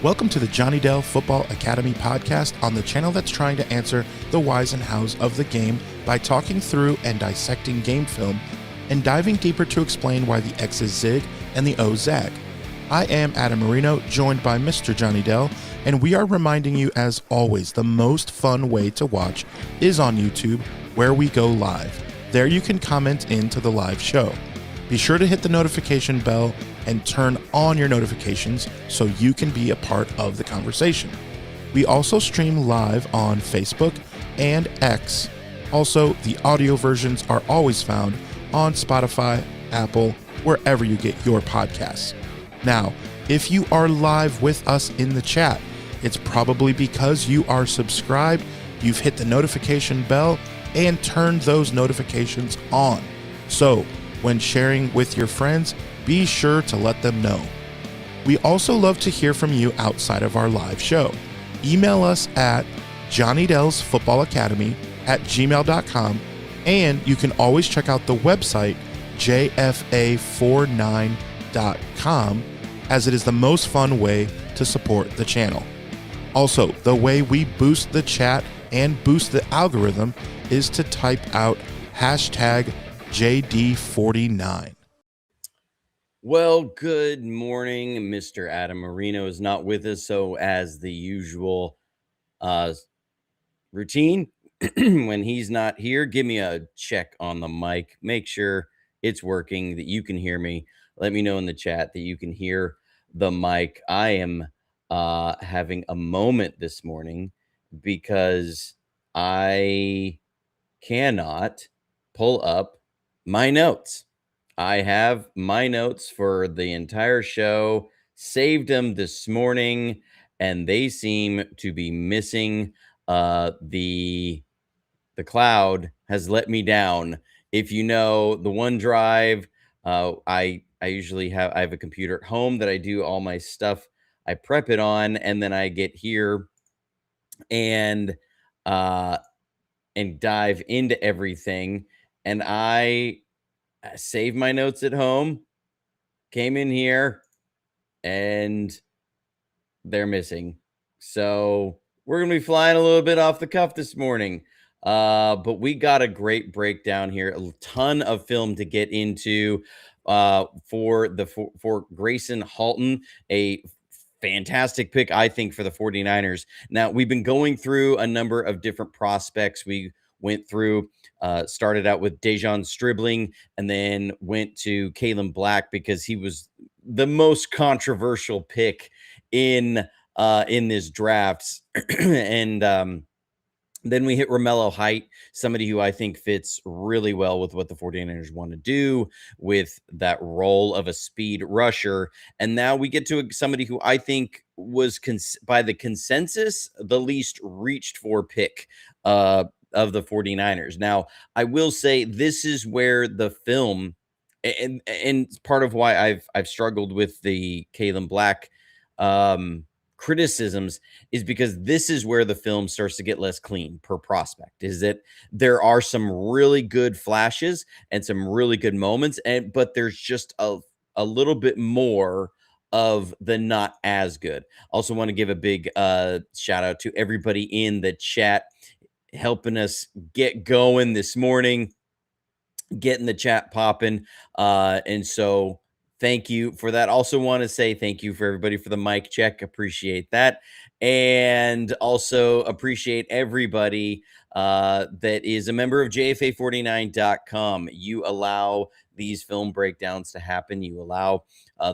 Welcome to the Johnny Dell Football Academy podcast on the channel that's trying to answer the whys and hows of the game by talking through and dissecting game film and diving deeper to explain why the X's zig and the O's zag. I am Adam Marino, joined by Mr. Johnny Dell, and we are reminding you, as always, the most fun way to watch is on YouTube, where we go live. There you can comment into the live show. Be sure to hit the notification bell and turn on your notifications so you can be a part of the conversation. We also stream live on Facebook and X. Also, the audio versions are always found on Spotify, Apple, wherever you get your podcasts. Now, if you are live with us in the chat, it's probably because you are subscribed, you've hit the notification bell, and turned those notifications on. So, when sharing with your friends, be sure to let them know. We also love to hear from you outside of our live show. Email us at jonnydelsfootballacademy@gmail.com, and you can always check out the website jfa49.com, as it is the most fun way to support the channel. Also, the way we boost the chat and boost the algorithm is to type out hashtag JD49. Well, good morning. Mr. Adam Marino is not with us, so as the usual routine, when he's not here, give me a check on the mic. Make sure it's working, that you can hear me. Let me know in the chat that you can hear the mic. I am having a moment this morning because I cannot pull up my notes. I have my notes for the entire show, saved them this morning, and they seem to be missing. The cloud has let me down. If you know the OneDrive, I usually I have a computer at home that I do all my stuff. I prep it on, and then I get here and uh and dive into everything. And I saved my notes at home, came in here, and they're missing. So we're going to be flying a little bit off the cuff this morning. But we got a great breakdown here, a ton of film to get into for Gracen Halton, a fantastic pick, I think, for the 49ers. Now, we've been going through a number of different prospects. We went through, started out with Dejon Stribling, and then went to Kalen Black because he was the most controversial pick in this draft. And then we hit Romello Height, somebody who I think fits really well with what the 49ers want to do with that role of a speed rusher. And now we get to somebody who I think was, by the consensus, the least reached for pick of the 49ers. Now, I will say this is where the film, and part of why I've struggled with the Kalen Black criticisms, is because this is where the film starts to get less clean per prospect. Is that there are some really good flashes and some really good moments, but there's just a little bit more of the not as good. Also want to give a big shout out to everybody in the chat helping us get going this morning, getting the chat popping. And so thank you for that. Also want to say thank you for everybody for the mic check. Appreciate that. And also appreciate everybody that is a member of JFA49.com. You allow these film breakdowns to happen. You allow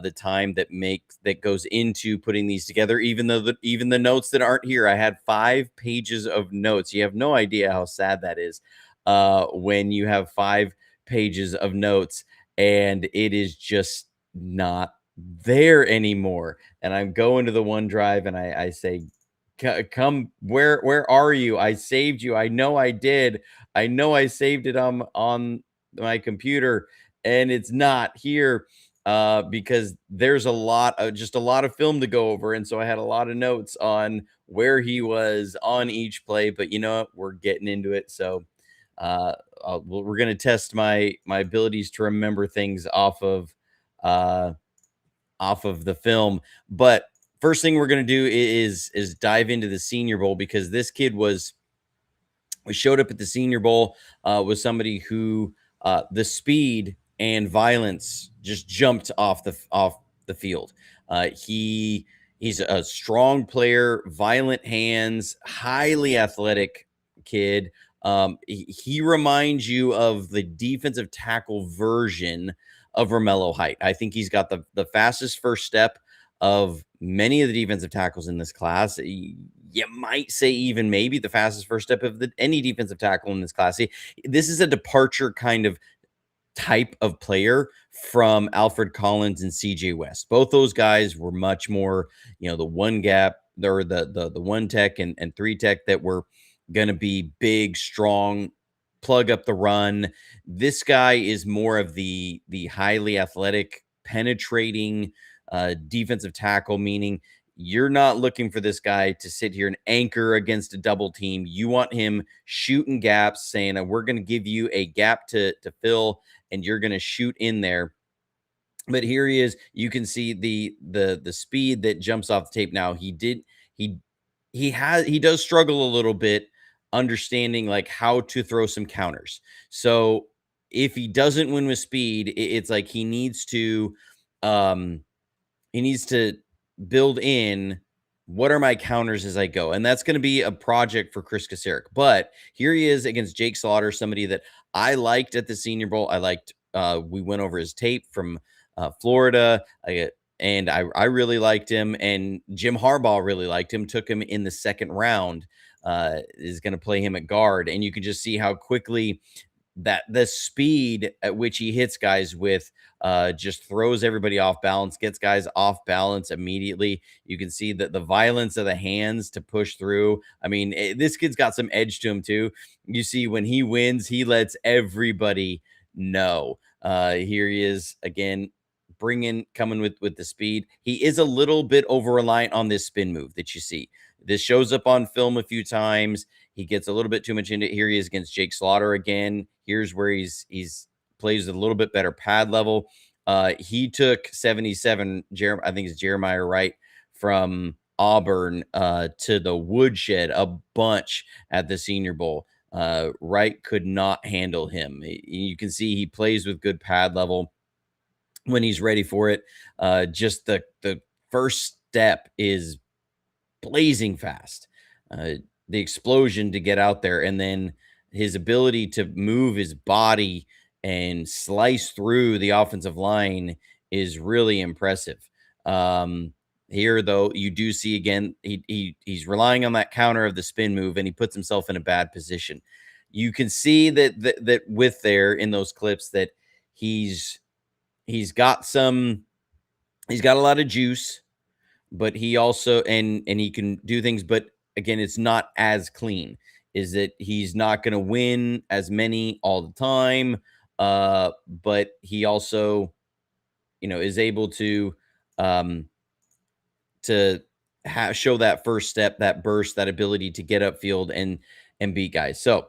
the time that goes into putting these together, even though even the notes that aren't here. I had 5 pages of notes. You have no idea how sad that is when you have 5 pages of notes and it is just not there anymore. And I'm going to the OneDrive and I say, come, where are you? I saved you. I know I did. I know I saved it on my computer, and it's not here because there's just a lot of film to go over. And so I had a lot of notes on where he was on each play, but you know what? We're getting into it. So we're going to test my abilities to remember things off of the film. But first thing we're going to do is dive into the Senior Bowl, because this kid showed up at the Senior Bowl was somebody who the speed and violence just jumped off the field. He's a strong player, violent hands, highly athletic kid. He reminds you of the defensive tackle version of Romello Height. I think he's got the fastest first step of many of the defensive tackles in this class. You might say even maybe the fastest first step of any defensive tackle in this class. This is a departure kind of type of player from Alfred Collins and CJ West. Both those guys were much more, the one gap or the one tech and three tech that were going to be big, strong, plug up the run. This guy is more of the highly athletic, penetrating defensive tackle, meaning you're not looking for this guy to sit here and anchor against a double team. You want him shooting gaps, saying, we're going to give you a gap to fill, and you're going to shoot in there. But here he is. You can see the speed that jumps off the tape. Now he does struggle a little bit understanding like how to throw some counters. So if he doesn't win with speed, it's like he needs to build in what are my counters as I go. And that's going to be a project for Chris Kasarik. But here he is against Jake Slaughter, somebody that I liked at the Senior Bowl. We went over his tape from Florida, and I really liked him. And Jim Harbaugh really liked him, took him in the second round, is going to play him at guard. And you can just see how quickly that the speed at which he hits guys with just throws everybody off balance, gets guys off balance immediately. You can see that the violence of the hands to push through. I mean, this kid's got some edge to him too. You see when he wins, he lets everybody know. Here he is again, coming with the speed. He is a little bit over reliant on this spin move that you see. This shows up on film a few times. He gets a little bit too much into it. Here he is against Jake Slaughter again. Here's where he's plays with a little bit better pad level. He took 77, I think it's Jeremiah Wright from Auburn to the woodshed a bunch at the Senior Bowl. Wright could not handle him. You can see he plays with good pad level when he's ready for it. Just the first step is blazing fast. The explosion to get out there, and then his ability to move his body and slice through the offensive line is really impressive. Here, though, you do see again, he's relying on that counter of the spin move, and he puts himself in a bad position. You can see that with there in those clips that he's got a lot of juice, but he also and he can do things, but again, it's not as clean. Is that he's not going to win as many all the time, but he also, is able to show that first step, that burst, that ability to get upfield and beat guys. So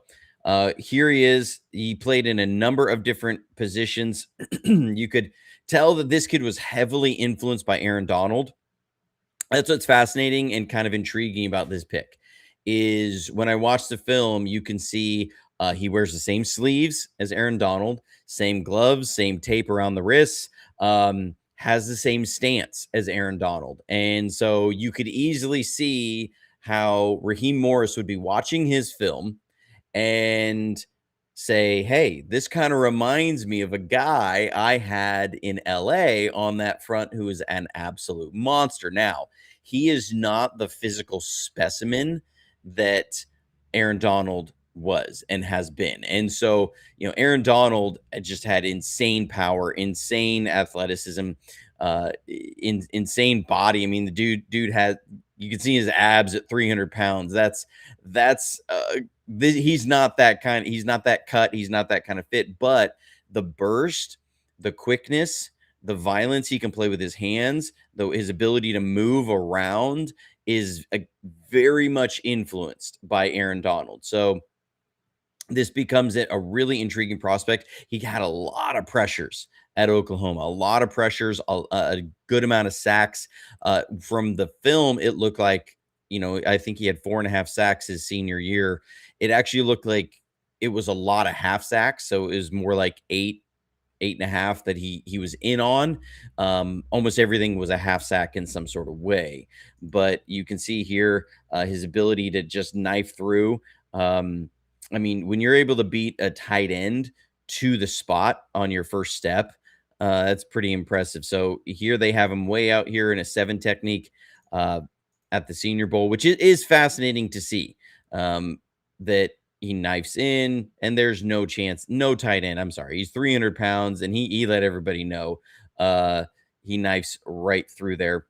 here he is. He played in a number of different positions. You could tell that this kid was heavily influenced by Aaron Donald. That's what's fascinating and kind of intriguing about this pick is when I watch the film, you can see he wears the same sleeves as Aaron Donald, same gloves, same tape around the wrists, has the same stance as Aaron Donald. And so you could easily see how Raheem Morris would be watching his film and say, hey, this kind of reminds me of a guy I had in LA on that front who is an absolute monster. Now, he is not the physical specimen that Aaron Donald was and has been. And so, Aaron Donald just had insane power, insane athleticism, insane body. I mean, the dude had, you can see his abs at 300 pounds. He's not that kind. He's not that cut. He's not that kind of fit, but the burst, the quickness, the violence he can play with his hands, though his ability to move around is very much influenced by Aaron Donald. So this becomes a really intriguing prospect. He had a lot of pressures at Oklahoma, a lot of pressures, a good amount of sacks. From the film, it looked like, I think he had 4.5 sacks his senior year. It actually looked like it was a lot of half sacks. So it was more like 8.5 that he was in on. Almost everything was a half sack in some sort of way. But you can see here his ability to just knife through. I mean, when you're able to beat a tight end to the spot on your first step, that's pretty impressive. So here they have him way out here in a 7 technique uh, at the Senior Bowl, which is fascinating to see. That he knifes in, and there's no chance, no tight end. I'm sorry, he's 300 pounds, and he let everybody know. Uh, he knifes right through there,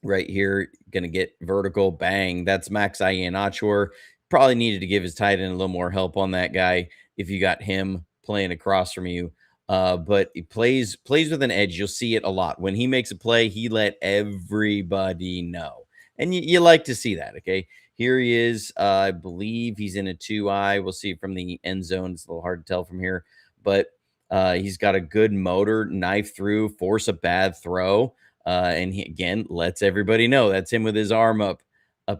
right here, gonna get vertical, bang. That's Max Ianachor. Probably needed to give his tight end a little more help on that guy if you got him playing across from you. But he plays with an edge. You'll see it a lot. When he makes a play, he let everybody know. And you like to see that, okay? Here he is. I believe he's in a 2-eye. We'll see from the end zone. It's a little hard to tell from here, but he's got a good motor, knife through, force a bad throw. And he again lets everybody know that's him with his arm up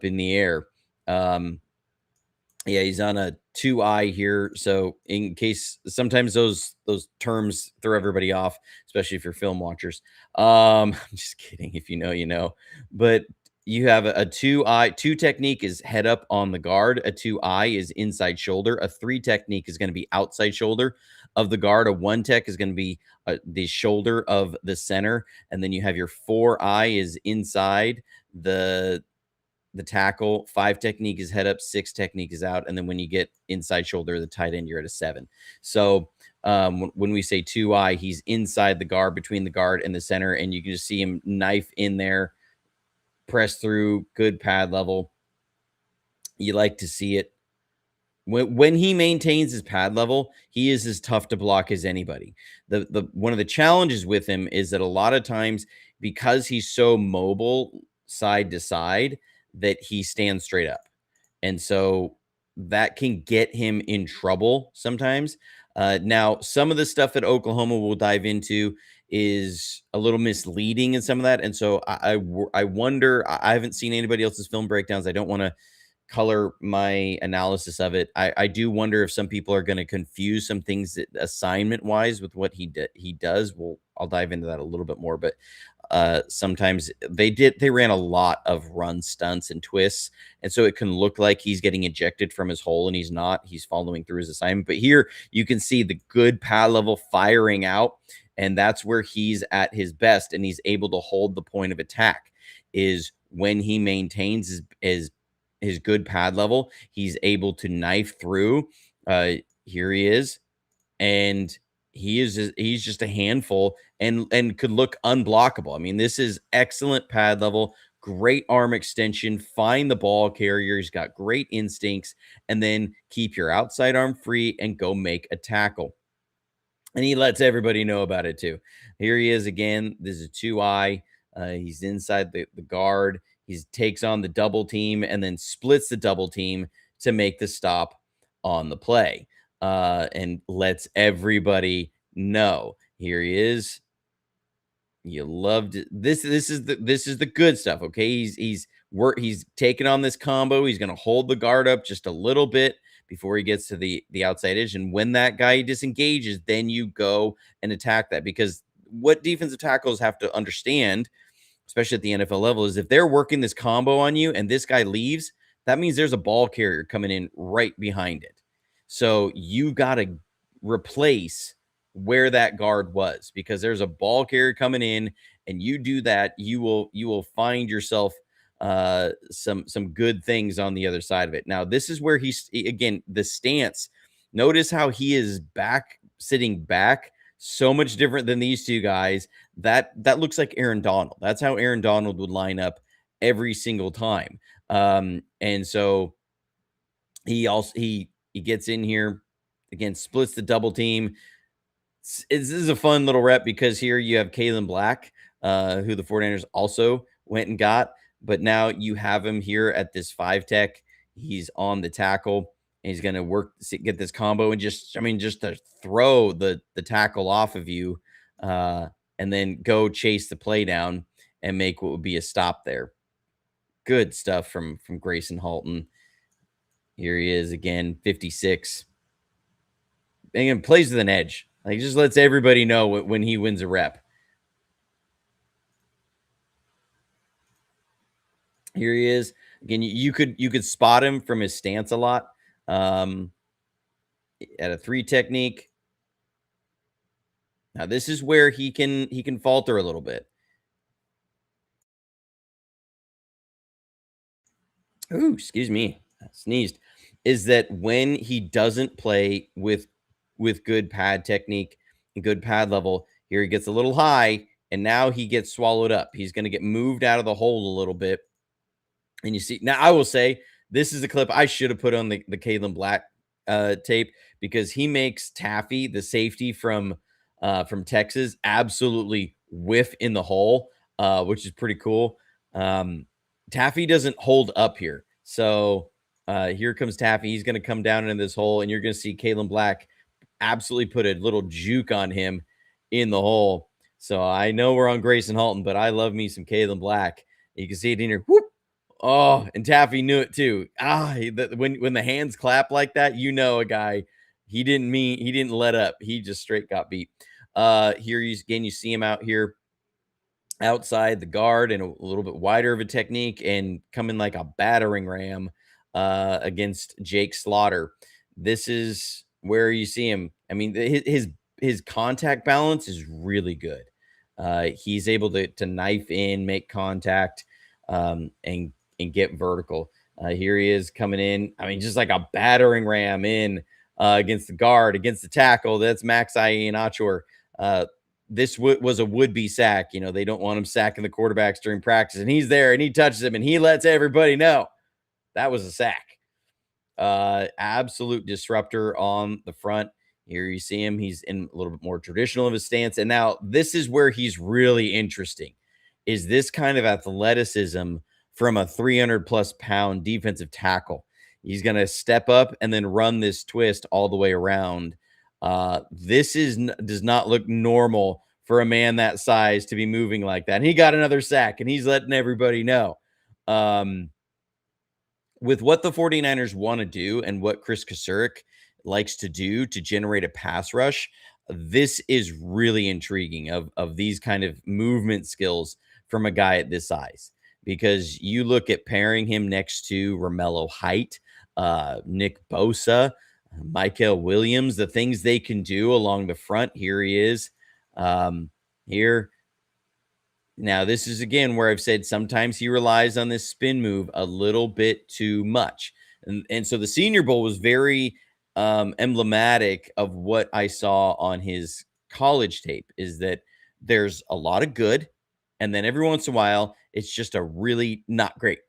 in the air. Yeah, he's on a 2-eye here. So in case sometimes those terms throw everybody off, especially if you're film watchers. I'm just kidding. If you know, you know. But you have a 2-eye. 2 technique is head up on the guard. A 2-eye is inside shoulder. A 3 technique is going to be outside shoulder of the guard. A 1 tech is going to be the shoulder of the center, and then you have your 4-eye is inside the tackle. 5 technique is head up, 6 technique is out, and then when you get inside shoulder, the tight end, you're at a 7. So when we say 2-eye, he's inside the guard, between the guard and the center, and you can just see him knife in there, press through, good pad level. You like to see it. When he maintains his pad level, he is as tough to block as anybody. The one of the challenges with him is that a lot of times, because he's so mobile side to side, that he stands straight up. And so that can get him in trouble sometimes. Now, some of the stuff that Oklahoma will dive into is a little misleading in some of that. And so I wonder, I haven't seen anybody else's film breakdowns. I don't want to color my analysis of it. I do wonder if some people are going to confuse some things that assignment wise with what he does. Well, I'll dive into that a little bit more, but sometimes they ran a lot of run stunts and twists, and so it can look like he's getting ejected from his hole, and he's not. He's following through his assignment. But here you can see the good pad level firing out, and that's where he's at his best, and he's able to hold the point of attack is when he maintains his good pad level. He's able to knife through. Here he is, and he's just a handful and could look unblockable. I mean, this is excellent pad level, great arm extension, find the ball carrier. He's got great instincts, and then keep your outside arm free and go make a tackle. And he lets everybody know about it too. Here he is again. This is a 2-eye. He's inside the guard. He takes on the double team and then splits the double team to make the stop on the play, and lets everybody know. Here he is. You loved it. This is the good stuff. Okay, he's taking on this combo. He's going to hold the guard up just a little bit before he gets to the outside edge, and when that guy disengages, then you go and attack that. Because what defensive tackles have to understand, especially at the NFL level, is if they're working this combo on you and this guy leaves, that means there's a ball carrier coming in right behind it. So you got to replace where that guard was, because there's a ball carrier coming in, and you do that, you will find yourself some good things on the other side of it. Now, this is where he's again, the stance. Notice how he is sitting back, so much different than these two guys. That looks like Aaron Donald. That's how Aaron Donald would line up every single time. And so he gets in here again, splits the double team. This is a fun little rep, because here you have Kalen Black, who the 49ers also went and got, but now you have him here at this 5 tech. He's on the tackle, and he's going to get this combo and just to throw the tackle off of you, uh, and then go chase the play down and make what would be a stop there. Good stuff from Gracen Halton. Here he is again, 56. And plays with an edge. Like, just lets everybody know when he wins a rep. Here he is again. You could spot him from his stance a lot. At a 3 technique. Now this is where he can falter a little bit. Ooh, excuse me, I sneezed. Is that when he doesn't play with good pad technique and good pad level, here he gets a little high and now he gets swallowed up. He's going to get moved out of the hole a little bit. And you see, now I will say this is a clip I should have put on the Kalen Black tape, because he makes Taffy, the safety from Texas, absolutely whiff in the hole, which is pretty cool. Taffy doesn't hold up here. So here comes Taffy. He's going to come down into this hole, and you're going to see Kalen Black absolutely put a little juke on him in the hole. So I know we're on Gracen Halton, but I love me some Kalen Black. You can see it in here. Whoop. Oh, and Taffy knew it too. When the hands clap like that, you know a guy, he didn't let up. He just straight got beat. Here you see him out here outside the guard and a little bit wider of a technique and coming like a battering ram against Jake Slaughter. This is where you see him. I mean, his contact balance is really good. He's able to knife in, make contact, and get vertical. Here he is coming in. I mean, just like a battering ram in against the guard, against the tackle. That's Max Ianachor. This was a would-be sack. You know, they don't want him sacking the quarterbacks during practice, and he's there and he touches him and he lets everybody know that was a sack. Absolute disruptor on the front. Here you see him. He's in a little bit more traditional of his stance. And now this is where he's really interesting, is this kind of athleticism from a 300+ pound defensive tackle. He's going to step up and then run this twist all the way around. This does not look normal for a man that size to be moving like that. And he got another sack, and he's letting everybody know. With what the 49ers want to do and what Chris Kasurik likes to do to generate a pass rush, this is really intriguing of these kind of movement skills from a guy at this size. Because you look at pairing him next to Romello Height, Nick Bosa, Michael Williams, the things they can do along the front. Here he is. Here. Now, this is, again, where I've said sometimes he relies on this spin move a little bit too much. And so the Senior Bowl was very emblematic of what I saw on his college tape, is that there's a lot of good, and then every once in a while, it's just a really not great,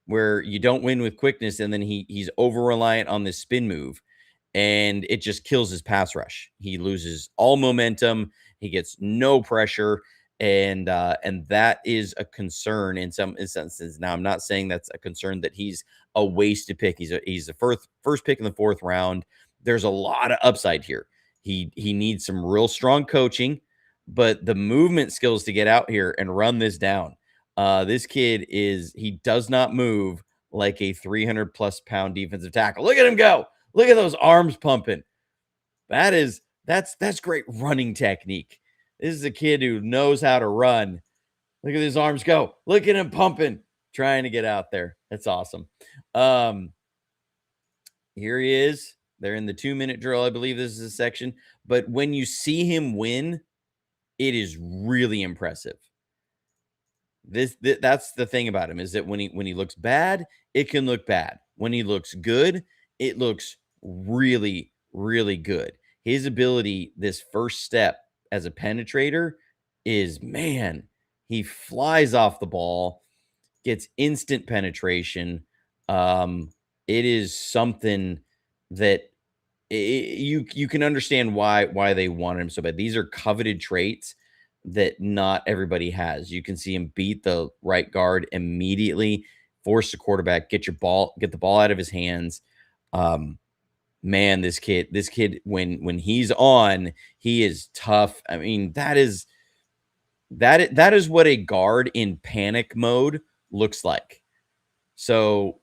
where you don't win with quickness, and then he's over-reliant on this spin move, and it just kills his pass rush. He loses all momentum. He gets no pressure, and that is a concern in some instances. Now, I'm not saying that's a concern that he's a wasted pick. He's the first pick in the 4th round. There's a lot of upside here. He needs some real strong coaching, but the movement skills to get out here and run this down. This kid he does not move like a 300+ pound defensive tackle. Look at him go. Look at those arms pumping. That's great running technique. This is a kid who knows how to run. Look at his arms go. Look at him pumping, trying to get out there. That's awesome. Here he is. They're in the 2-minute drill. I believe this is a section. But when you see him win, it is really impressive. That's the thing about him, is that when he looks bad, it can look bad. When he looks good, it looks really, really good. His ability, this first step as a penetrator, is, man, he flies off the ball, gets instant penetration. It is something that you can understand why they wanted him so bad. These are coveted traits that not everybody has. You can see him beat the right guard immediately, force the quarterback, get the ball out of his hands. man, this kid, when he's on, he is tough. I mean, that is what a guard in panic mode looks like. So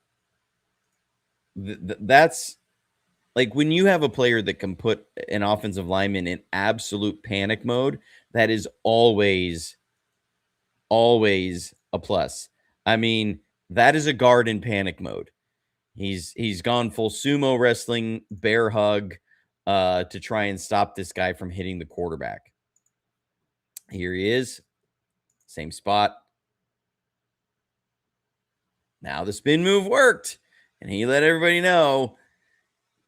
that's like when you have a player that can put an offensive lineman in absolute panic mode, that is always a plus. I mean, that is a guard in panic mode. He's gone full sumo wrestling, bear hug, to try and stop this guy from hitting the quarterback. Here he is, same spot. Now the spin move worked, and he let everybody know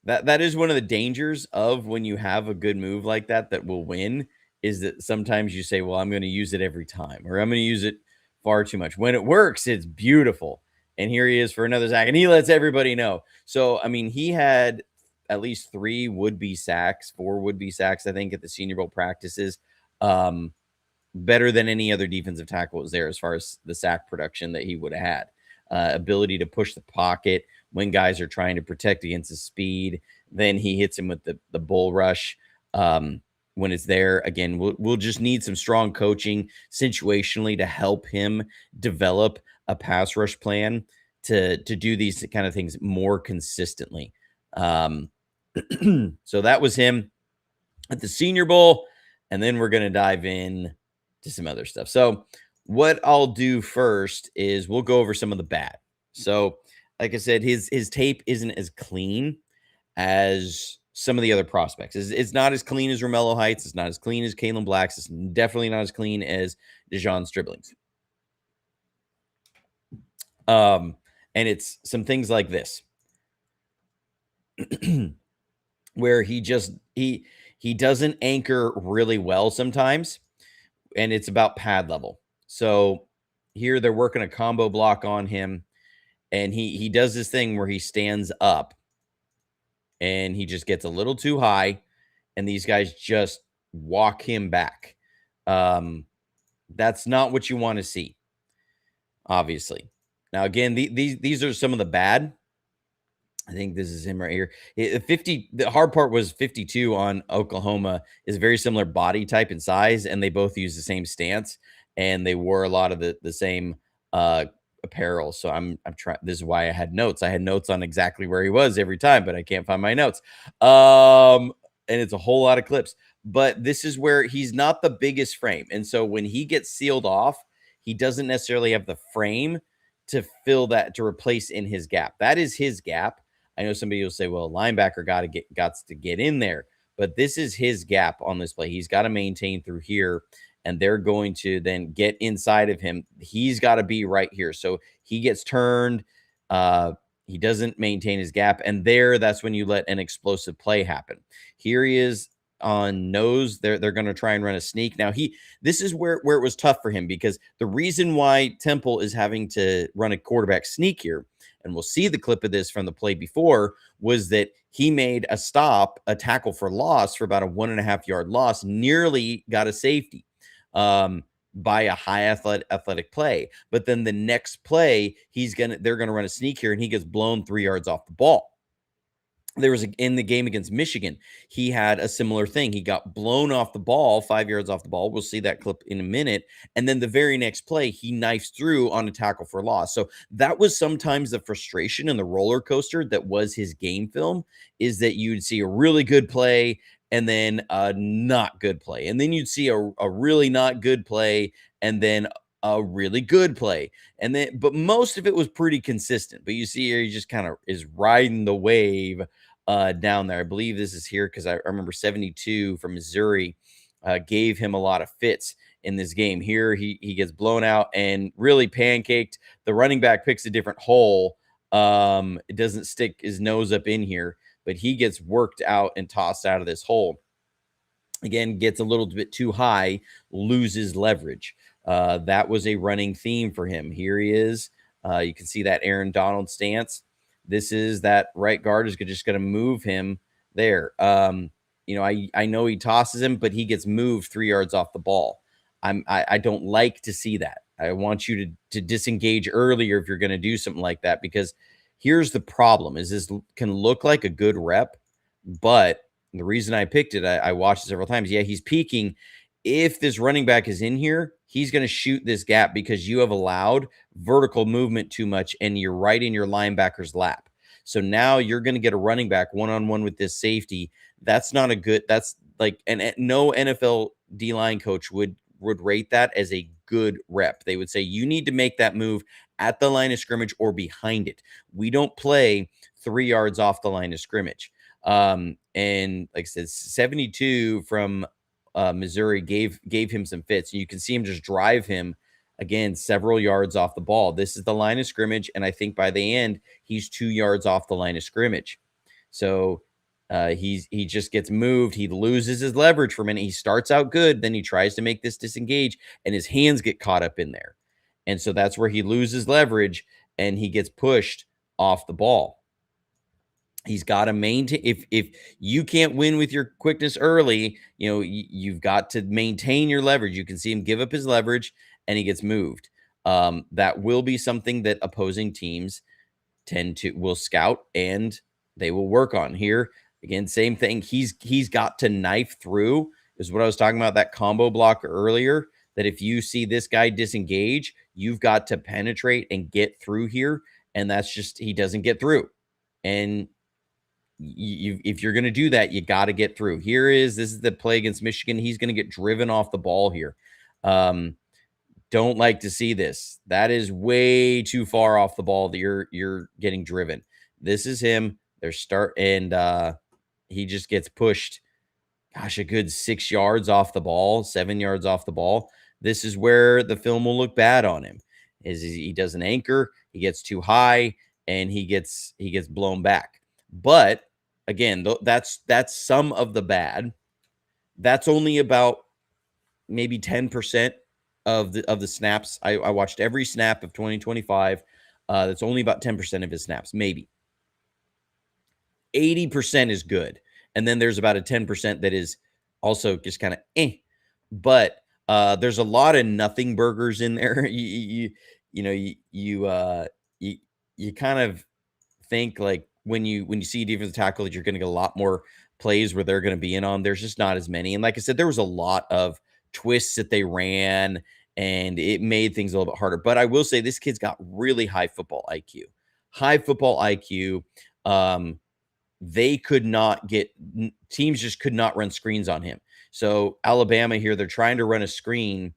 that is one of the dangers of when you have a good move like that will win, is that sometimes you say, well, I'm going to use it every time, or I'm going to use it far too much. When it works, it's beautiful. And here he is for another sack, and he lets everybody know. So, I mean, he had at least 4 would-be sacks, I think, at the Senior Bowl practices. Better than any other defensive tackle was there as far as the sack production that he would have had. Ability to push the pocket when guys are trying to protect against his speed. Then he hits him with the bull rush when it's there. Again, we'll just need some strong coaching situationally to help him develop a pass rush plan to do these kind of things more consistently. So that was him at the Senior Bowl. And then we're going to dive in to some other stuff. So what I'll do first is we'll go over some of the bad. So like I said, his tape isn't as clean as some of the other prospects. It's not as clean as Romello Heights. It's not as clean as Kalen Black's. It's definitely not as clean as Dejon Stribling's. And it's some things like this, where he doesn't anchor really well sometimes, and it's about pad level. So here they're working a combo block on him, and he does this thing where he stands up and he just gets a little too high, and these guys just walk him back. That's not what you want to see, obviously. Now, again, these are some of the bad. I think this is him right here. 50. The hard part was 52 on Oklahoma is very similar body type and size, and they both use the same stance, and they wore a lot of the same apparel. So I'm trying. This is why I had notes. I had notes on exactly where he was every time, but I can't find my notes. And it's a whole lot of clips. But this is where he's not the biggest frame, and so when he gets sealed off, he doesn't necessarily have the frame to fill that, to replace in his gap. That is his gap. I know somebody will say, well, a linebacker got to get in there, but this is his gap on this play. He's got to maintain through here, and they're going to then get inside of him. He's got to be right here. So he gets turned. He doesn't maintain his gap, and that's when you let an explosive play happen. Here he is on nose. They're going to try and run a sneak. Now this is where it was tough for him, because the reason why Temple is having to run a quarterback sneak here, and we'll see the clip of this from the play before, was that he made a tackle for loss for about a 1.5 yard loss, nearly got a safety by a high athletic play. But then the next play, they're going to run a sneak here, and he gets blown 3 yards off the ball. There was in the game against Michigan, he had a similar thing. He got blown off the ball, 5 yards off the ball. We'll see that clip in a minute. And then the very next play, he knifes through on a tackle for loss. So that was sometimes the frustration and the roller coaster that was his game film, is that you'd see a really good play and then a not good play. And then you'd see a really not good play and then a really good play. But most of it was pretty consistent. But you see here, he just kind of is riding the wave down there. I believe this is here because I remember 72 from Missouri gave him a lot of fits in this game. Here he gets blown out and really pancaked. The running back picks a different hole. It doesn't stick his nose up in here, but he gets worked out and tossed out of this hole. Again, gets a little bit too high, loses leverage. That was a running theme for him. Here he is. You can see that Aaron Donald stance. This is that right guard is just going to move him there. I know he tosses him, but he gets moved 3 yards off the ball. I don't like to see that. I want you to disengage earlier if you're going to do something like that, because here's the problem: is this can look like a good rep, But the reason I picked it, I watched it several times. Yeah, he's peaking. If this running back is in here, he's going to shoot this gap because you have allowed vertical movement too much and you're right in your linebacker's lap. So now you're going to get a running back one-on-one with this safety. That's not a good, that's like, and no NFL D-line coach would rate that as a good rep. They would say, you need to make that move at the line of scrimmage or behind it. We don't play 3 yards off the line of scrimmage. And like I said, 72 from Missouri gave him some fits. You can see him just drive him again several yards off the ball. This is the line of scrimmage, and I think by the end he's 2 yards off the line of scrimmage. So he just gets moved. He loses his leverage for a minute. He starts out good, then he tries to make this disengage, and his hands get caught up in there, and so that's where he loses leverage and he gets pushed off the ball. He's got to maintain. If you can't win with your quickness early, you've got to maintain your leverage. You can see him give up his leverage and he gets moved. That will be something that opposing teams will scout and they will work on. Here again, same thing. He's got to knife through, is what I was talking about, that combo block earlier, that if you see this guy disengage, you've got to penetrate and get through here. And that's just, he doesn't get through. And if you're going to do that, you got to get through. This is the play against Michigan. He's going to get driven off the ball here. Don't like to see this. That is way too far off the ball that you're getting driven. This is him. And he just gets pushed, gosh, a good 6 yards off the ball, 7 yards off the ball. This is where the film will look bad on him. He does an anchor, he gets too high, and he gets blown back. But again, that's some of the bad. That's only about maybe 10% of the snaps. I watched every snap of 2025. That's only about 10% of his snaps, maybe. 80% is good. And then there's about a 10% that is also just kind of But there's a lot of nothing burgers in there. You kind of think like when you see defensive tackle that you're going to get a lot more plays where they're going to be in on. There's just not as many. And like I said, there was a lot of twists that they ran and it made things a little bit harder. But I will say this kid's got really high football IQ. They could not teams just could not run screens on him. So Alabama here, they're trying to run a screen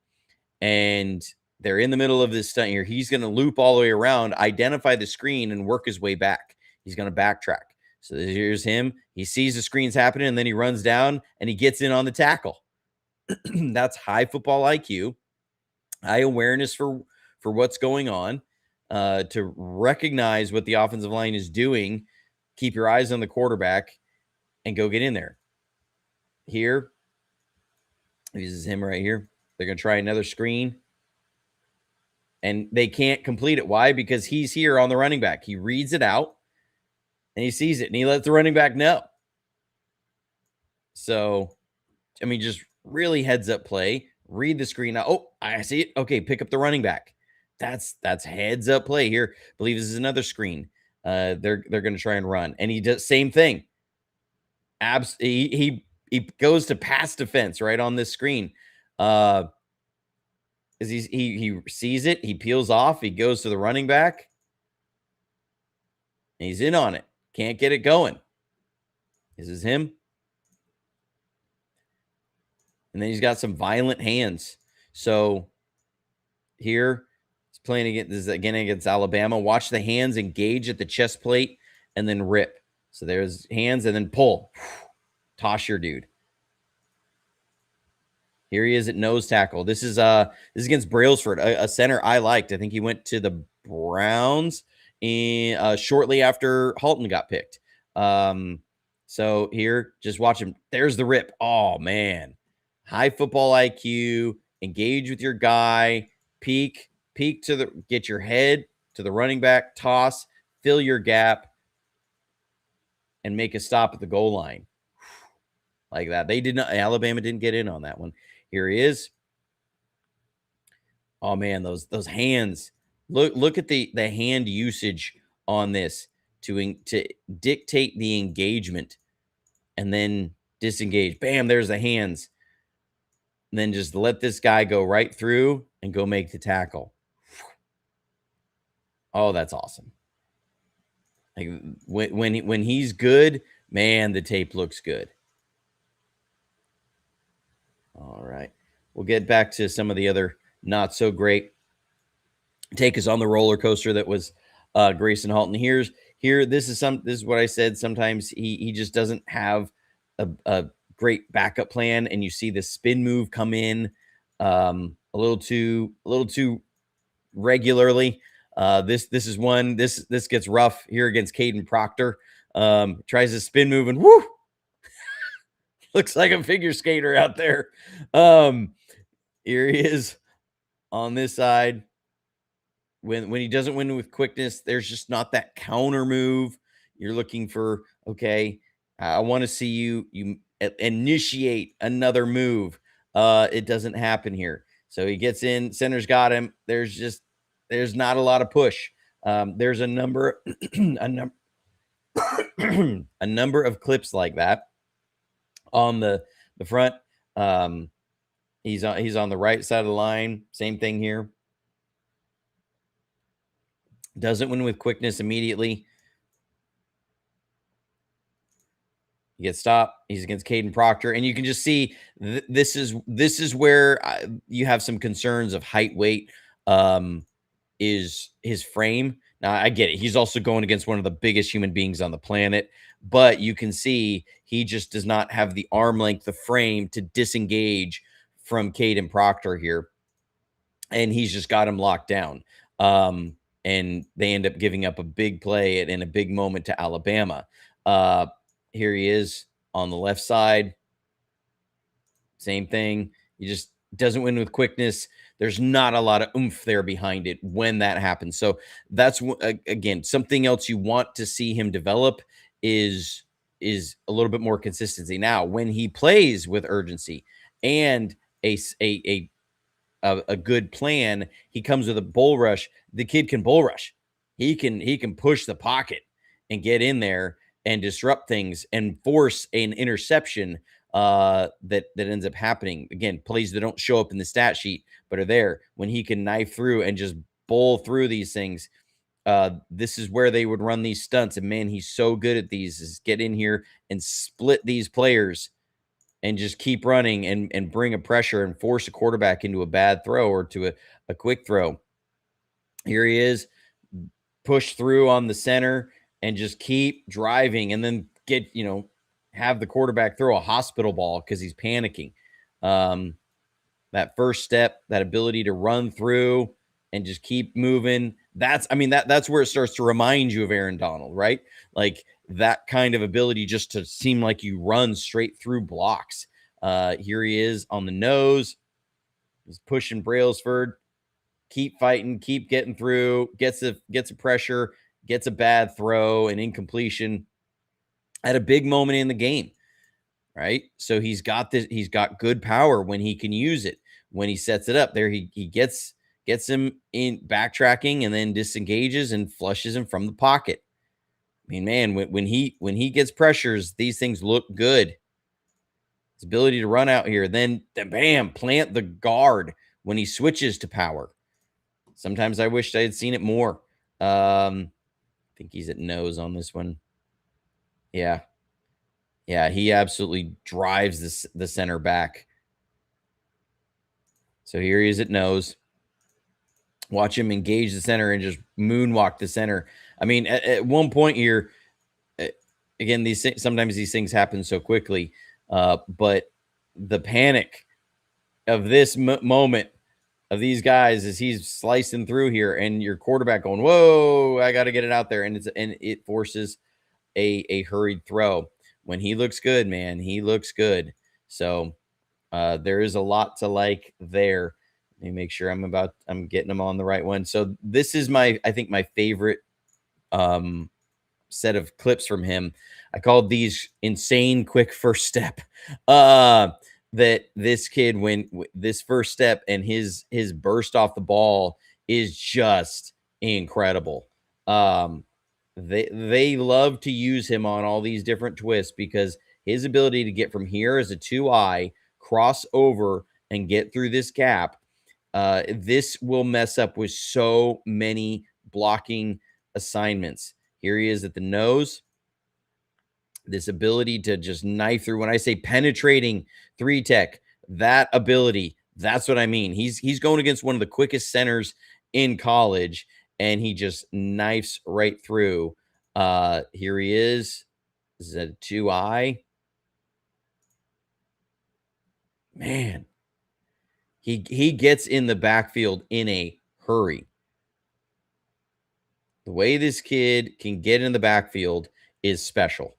and they're in the middle of this stunt here. He's going to loop all the way around, identify the screen, and work his way back. He's going to backtrack. So here's him. He sees the screens happening, and then he runs down, and he gets in on the tackle. That's high football IQ, high awareness for what's going on, to recognize what the offensive line is doing, keep your eyes on the quarterback, and go get in there. Here, this is him right here. They're going to try another screen. And they can't complete it. Why? Because he's here on the running back. He reads it out and he sees it and he lets the running back know. So, I mean, just really heads up play. Read the screen. Oh, I see it. Okay, pick up the running back. That's heads up play here. I believe this is another screen. They're going to try and run. And he does same thing. He goes to pass defense right on this screen. He sees it, he peels off, he goes to the running back, and he's in on it. Can't get it going. This is him. And then he's got some violent hands. So here, he's playing against Alabama. Watch the hands engage at the chest plate and then rip. So there's hands and then pull. Toss your dude. Here he is at nose tackle. This is against Brailsford, a center I liked. I think he went to the Browns shortly after Halton got picked. So here, just watch him. There's the rip. Oh, man. High football IQ. Engage with your guy. Peek get your head to the running back. Toss. Fill your gap. And make a stop at the goal line. Like that. Alabama didn't get in on that one. Here he is. Oh man, those hands. Look at the hand usage on this to dictate the engagement and then disengage. Bam, there's the hands. And then just let this guy go right through and go make the tackle. Oh, that's awesome. Like when he's good, man, the tape looks good. All right. We'll get back to some of the other not so great take us on the roller coaster that was Gracen Halton. This is what I said. Sometimes he just doesn't have a great backup plan, and you see the spin move come in a little too regularly. This is one. This gets rough here against Caden Proctor. Tries to spin move and whoo, looks like a figure skater out there. Here he is on this side. When he doesn't win with quickness, there's just not that counter move. You're looking for, okay, I want to see you initiate another move. It doesn't happen here. So he gets in, center's got him. There's not a lot of push. There's a number a number of clips like that on the front. He's on the right side of the line. Same thing here. Doesn't win with quickness immediately. He gets stopped. He's against Caden Proctor, and you can just see this is where you have some concerns of height, weight. Is his frame. Now I get it. He's also going against one of the biggest human beings on the planet, but you can see he just does not have the arm length, the frame to disengage from Caden Proctor here, and he's just got him locked down. And they end up giving up a big play in a big moment to Alabama. Here he is on the left side. Same thing. He just doesn't win with quickness. There's not a lot of oomph there behind it when that happens. So that's, again, something else you want to see him develop is a little bit more consistency. Now, when he plays with urgency and a good plan, he comes with a bull rush. The kid can bull rush. He can push the pocket and get in there and disrupt things and force an interception that ends up happening. Again, plays that don't show up in the stat sheet but are there. When he can knife through and just bowl through these things, this is where they would run these stunts. And man, he's so good at these, is get in here and split these players and just keep running and bring a pressure and force a quarterback into a bad throw or to a quick throw. Here he is, push through on the center and just keep driving and then have the quarterback throw a hospital ball because he's panicking. That first step, that ability to run through and just keep moving. That's where it starts to remind you of Aaron Donald, right? Like that kind of ability just to seem like you run straight through blocks. Here he is on the nose. He's pushing Brailsford. Keep fighting, keep getting through, gets a pressure, gets a bad throw, an incompletion at a big moment in the game, right? So he's got good power when he can use it. When he sets it up there, he gets him in backtracking and then disengages and flushes him from the pocket. I mean, man, when he gets pressures, these things look good. His ability to run out here, then bam, plant the guard when he switches to power. Sometimes I wished I had seen it more. I think he's at nose on this one. Yeah, he absolutely drives the center back. So here he is at nose. Watch him engage the center and just moonwalk the center. I mean, at one point here, again, sometimes these things happen so quickly, but the panic of this moment of these guys as he's slicing through here and your quarterback going, whoa, I got to get it out there. And it forces a hurried throw. When he looks good, man, he looks good. So there is a lot to like there. Let me make sure I'm getting them on the right one. So this is I think my favorite set of clips from him. I called these insane quick first step. That this kid, when this first step and his burst off the ball is just incredible. They love to use him on all these different twists because his ability to get from here as a 2-eye, cross over, and get through this gap, this will mess up with so many blocking assignments. Here he is at the nose. This ability to just knife through. When I say penetrating 3-tech, that ability, that's what I mean. He's going against one of the quickest centers in college, and he just knifes right through. Here he is. This is a 2-eye. Man, he gets in the backfield in a hurry. The way this kid can get in the backfield is special.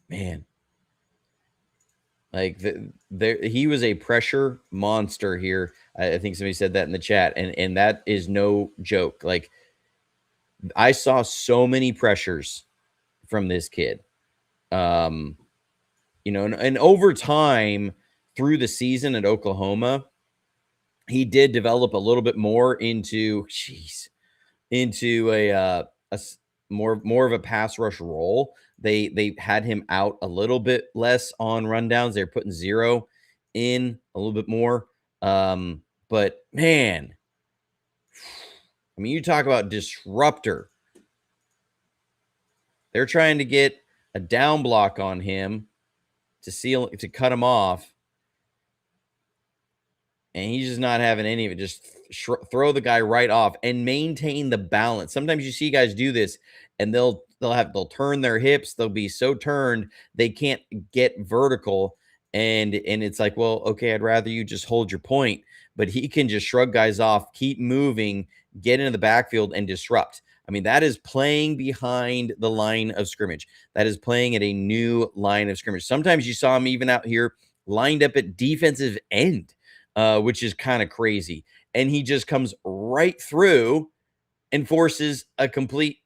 Man, like he was a pressure monster here. I think somebody said that in the chat, and that is no joke. Like, I saw so many pressures from this kid. And over time through the season at Oklahoma, he did develop a little bit more into a more of a pass rush role. They had him out a little bit less on rundowns. They're putting 0 in a little bit more. But man, I mean, you talk about disruptor. They're trying to get a down block on him to cut him off. And he's just not having any of it. Just throw the guy right off and maintain the balance. Sometimes you see guys do this, and they'll turn their hips. They'll be so turned they can't get vertical, and it's like, well, okay, I'd rather you just hold your point. But he can just shrug guys off, keep moving, get into the backfield, and disrupt. I mean, that is playing behind the line of scrimmage. That is playing at a new line of scrimmage. Sometimes you saw him even out here lined up at defensive end. Which is kind of crazy. And he just comes right through and forces a completely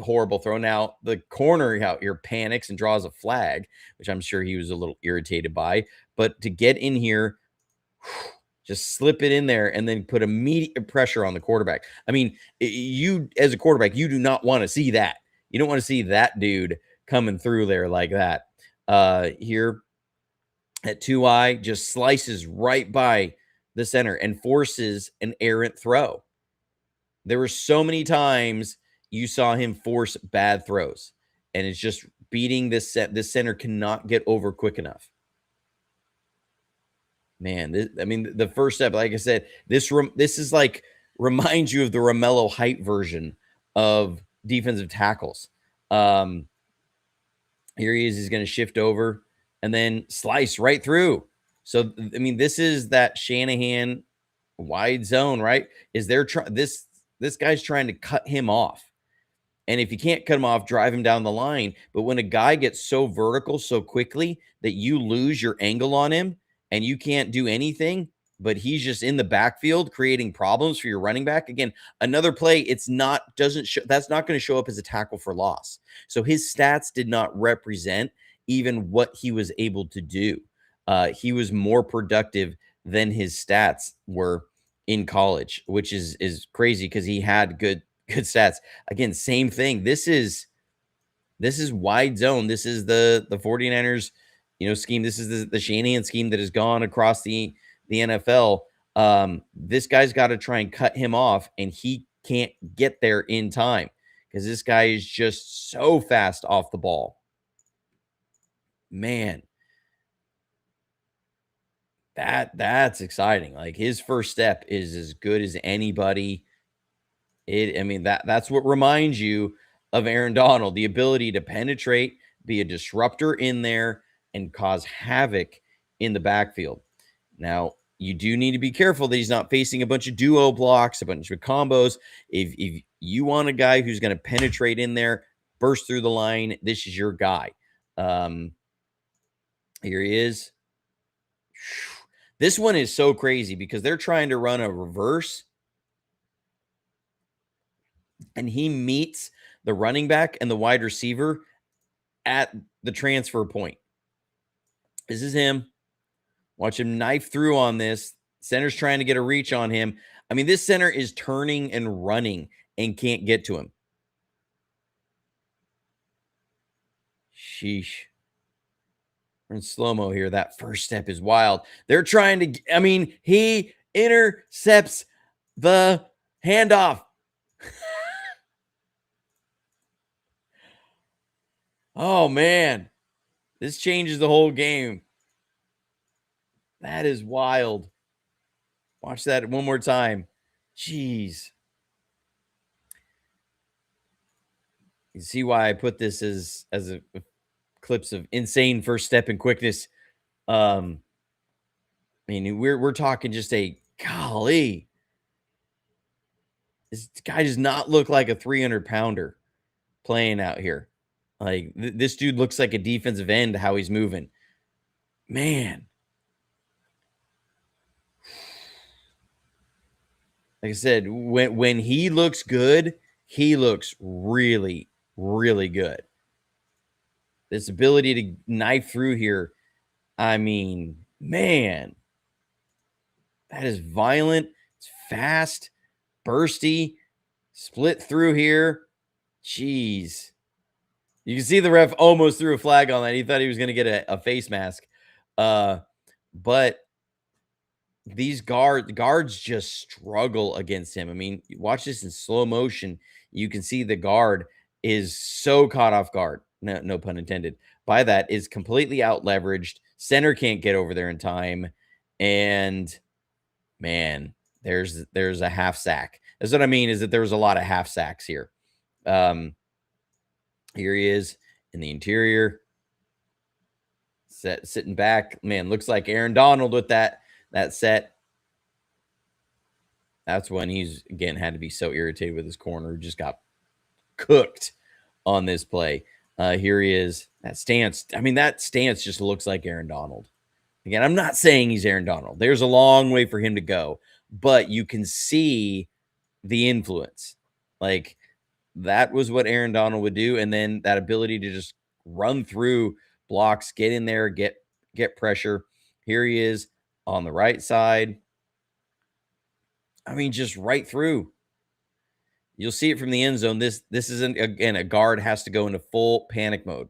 horrible throw. Now, the corner out here panics and draws a flag, which I'm sure he was a little irritated by. But to get in here, just slip it in there and then put immediate pressure on the quarterback. I mean, you as a quarterback, you do not want to see that. You don't want to see that dude coming through there like that. Here, at 2-eye, just slices right by the center and forces an errant throw. There were so many times you saw him force bad throws, and it's just beating this center cannot get over quick enough. Man, the first step, like I said, this is like reminds you of the Romello height version of defensive tackles. Here he is. He's going to shift over and then slice right through. So, I mean, this is that Shanahan wide zone, right? Is there this guy's trying to cut him off. And if you can't cut him off, drive him down the line. But when a guy gets so vertical so quickly that you lose your angle on him and you can't do anything, but he's just in the backfield creating problems for your running back. Again, another play, that's not going to show up as a tackle for loss. So his stats did not represent even what he was able to do. He was more productive than his stats were in college, which is crazy because he had good stats. Again, same thing. This is wide zone. This is the 49ers, scheme. This is the Shanahan scheme that has gone across the NFL. This guy's got to try and cut him off, and he can't get there in time because this guy is just so fast off the ball. Man, that's exciting. Like, his first step is as good as anybody. That's what reminds you of Aaron Donald, the ability to penetrate, be a disruptor in there, and cause havoc in the backfield. Now, you do need to be careful that he's not facing a bunch of duo blocks, a bunch of combos. If you want a guy who's going to penetrate in there, burst through the line, this is your guy. Here he is. This one is so crazy because they're trying to run a reverse, and he meets the running back and the wide receiver at the transfer point. This is him. Watch him knife through on this. Center's trying to get a reach on him. I mean, this center is turning and running and can't get to him. Sheesh. We're in slow-mo here. That first step is wild. They're trying to, I mean, he intercepts the handoff. Oh, man. This changes the whole game. That is wild. Watch that one more time. Jeez. You see why I put this as a clips of insane first step and quickness. I mean, we're talking just a golly. This guy does not look like a 300-pounder playing out here. Like this dude looks like a defensive end, how he's moving. Man. Like I said, when he looks good, he looks really, really good. This ability to knife through here, I mean, man, that is violent. It's fast, bursty, split through here. Jeez. You can see the ref almost threw a flag on that. He thought he was going to get a face mask. But these guards just struggle against him. I mean, watch this in slow motion. You can see the guard is so caught off guard. No pun intended. By that, is completely out leveraged. Center can't get over there in time. And man, there's a half sack. That's what I mean, is that there was a lot of half sacks here. Here he is in the interior. Sitting back. Man, looks like Aaron Donald with that set. That's when he's, again, had to be so irritated with his corner. Just got cooked on this play. Here he is. That stance. I mean, that stance just looks like Aaron Donald. Again, I'm not saying he's Aaron Donald. There's a long way for him to go. But you can see the influence. Like, that was what Aaron Donald would do. And then that ability to just run through blocks, get in there, get pressure. Here he is on the right side. I mean, just right through. You'll see it from the end zone. This isn't, again, a guard has to go into full panic mode.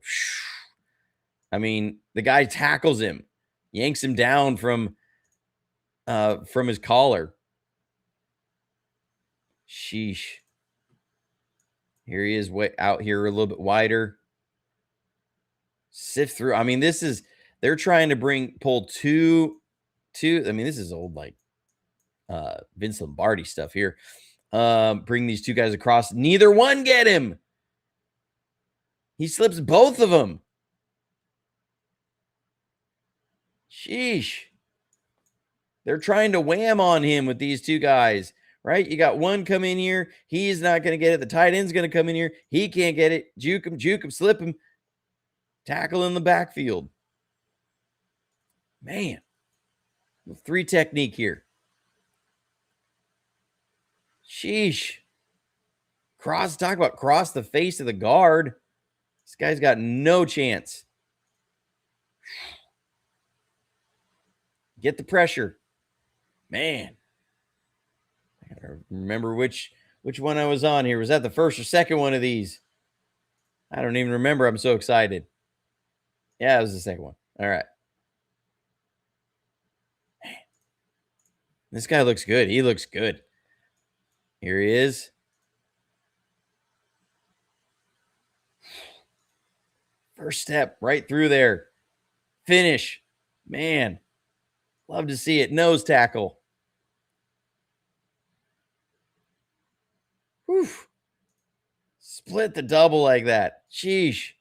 I mean, the guy tackles him, yanks him down from his collar. Sheesh. Here he is, out here a little bit wider. Sift through. I mean, they're trying to pull two. I mean, this is old, like Vince Lombardi stuff here. Bring these two guys across. Neither one get him. He slips both of them. Sheesh. They're trying to wham on him with these two guys, right? You got one come in here. He's not going to get it. The tight end's going to come in here. He can't get it. Juke him, slip him. Tackle in the backfield. Man. 3 technique here. Sheesh. Talk about cross the face of the guard. This guy's got no chance. Get the pressure. Man. I gotta remember which one I was on here. Was that the first or second one of these? I don't even remember. I'm so excited. Yeah, it was the second one. All right. Man. This guy looks good. He looks good. Here he is. First step right through there. Finish. Man. Love to see it. Nose tackle. Whew. Split the double like that. Sheesh.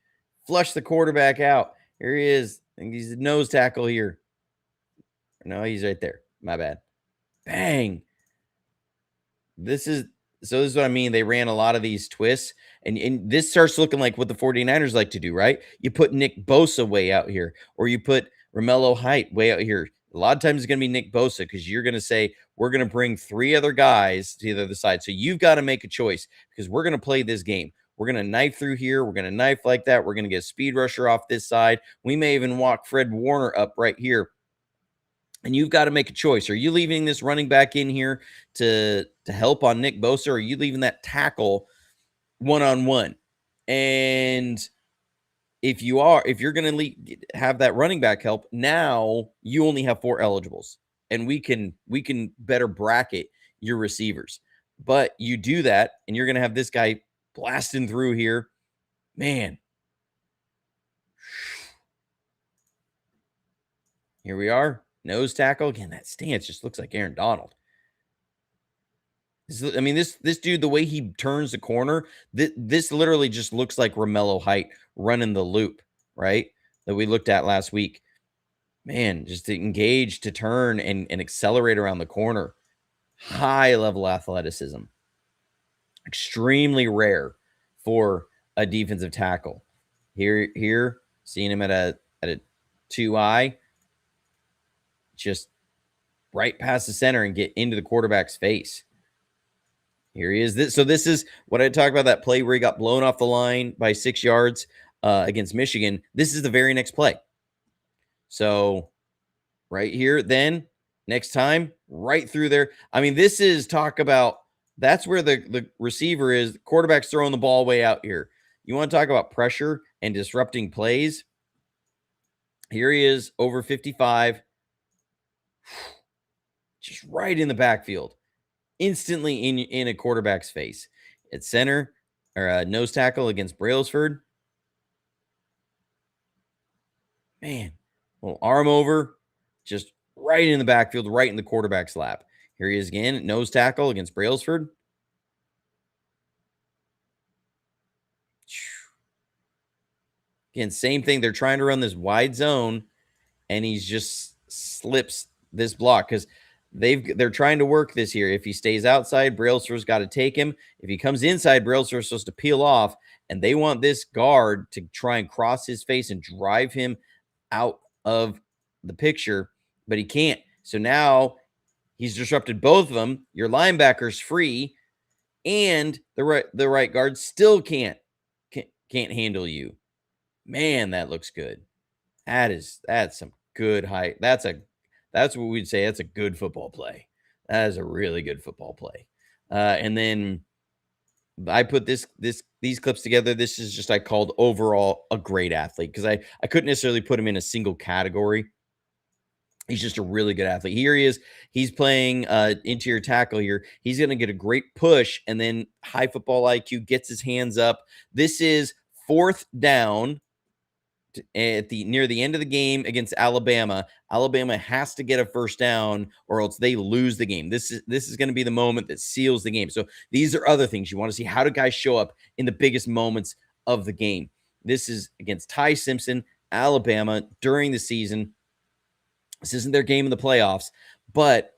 Flush the quarterback out. Here he is. I think he's a nose tackle here. No, he's right there. My bad. Bang. This is what I mean. They ran a lot of these twists. And this starts looking like what the 49ers like to do, right? You put Nick Bosa way out here. Or you put Romello Height way out here. A lot of times it's going to be Nick Bosa because you're going to say, we're going to bring 3 other guys to the other side. So you've got to make a choice because we're going to play this game. We're going to knife through here. We're going to knife like that. We're going to get a speed rusher off this side. We may even walk Fred Warner up right here And you've got to make a choice. Are you leaving this running back in here to help on Nick Bosa, or are you leaving that tackle one-on-one? And if you're going to have that running back help, now you only have 4 eligibles, and we can better bracket your receivers. But you do that, and you're going to have this guy blasting through here. Man. Here we are. Nose tackle. Again, that stance just looks like Aaron Donald. This dude, the way he turns the corner, this literally just looks like Romello Height running the loop, right? That we looked at last week. Man, just to engage, to turn, and accelerate around the corner. High level athleticism. Extremely rare for a defensive tackle. Here, seeing him at a 2-eye, just right past the center and get into the quarterback's face. Here he is. This is what I talked about, that play where he got blown off the line by 6 yards against Michigan. This is the very next play. So right here, then next time, right through there. This is talk about, that's where the receiver is. The quarterback's throwing the ball way out here. You want to talk about pressure and disrupting plays? Here he is, over 55. Just right in the backfield. Instantly in a quarterback's face. At center, or nose tackle against Brailsford. Man, little arm over, just right in the backfield, right in the quarterback's lap. Here he is again, at nose tackle against Brailsford. Again, same thing. They're trying to run this wide zone, and he just slips this block because they're trying to work this here. If he stays outside, Brailsford's got to take him. If he comes inside, Brailsford's supposed to peel off, and they want this guard to try and cross his face and drive him out of the picture, but he can't. So now he's disrupted both of them. Your linebacker's free, and the right guard still can't handle you. Man, that looks good. That's some good height. That's what we'd say. That's a good football play. That is a really good football play. And then I put these clips together. This is just, I called overall a great athlete, because I couldn't necessarily put him in a single category. He's just a really good athlete. Here he is. He's playing interior tackle here. He's going to get a great push, and then high football IQ, gets his hands up. This is 4th down at near the end of the game against Alabama. Alabama has to get a 1st down, or else they lose the game. This is going to be the moment that seals the game. So these are other things you want to see. How do guys show up in the biggest moments of the game? This is against Ty Simpson, Alabama, during the season. This isn't their game in the playoffs, but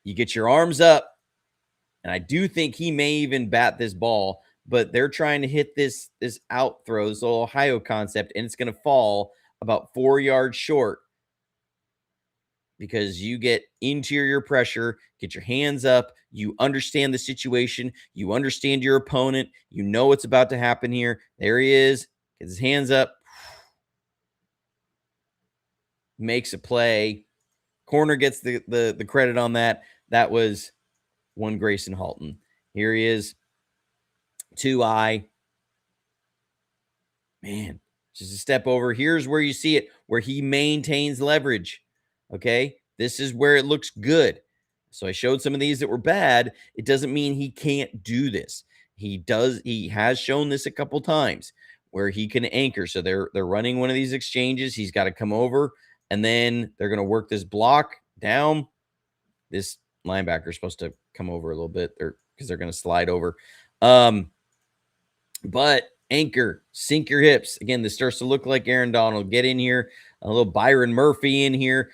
you get your arms up, and I do think he may even bat this ball, but they're trying to hit this out throw, this little Ohio concept, and it's going to fall about 4 yards short, because you get interior pressure, get your hands up, you understand the situation, you understand your opponent, you know what's about to happen here. There he is, gets his hands up, makes a play. Corner gets the credit on that. That was one Gracen Halton. Here he is, 2-eye. Man, just a step over. Here's where you see it, where he maintains leverage. Okay, this is where it looks good. So I showed some of these that were bad. It doesn't mean he can't do this. He has shown this a couple times where he can anchor. So they're running one of these exchanges. He's got to come over, and then they're going to work this block down. This linebacker is supposed to come over a little bit, because they're going to slide over. But anchor, sink your hips. Again, this starts to look like Aaron Donald. Get in here, a little Byron Murphy in here.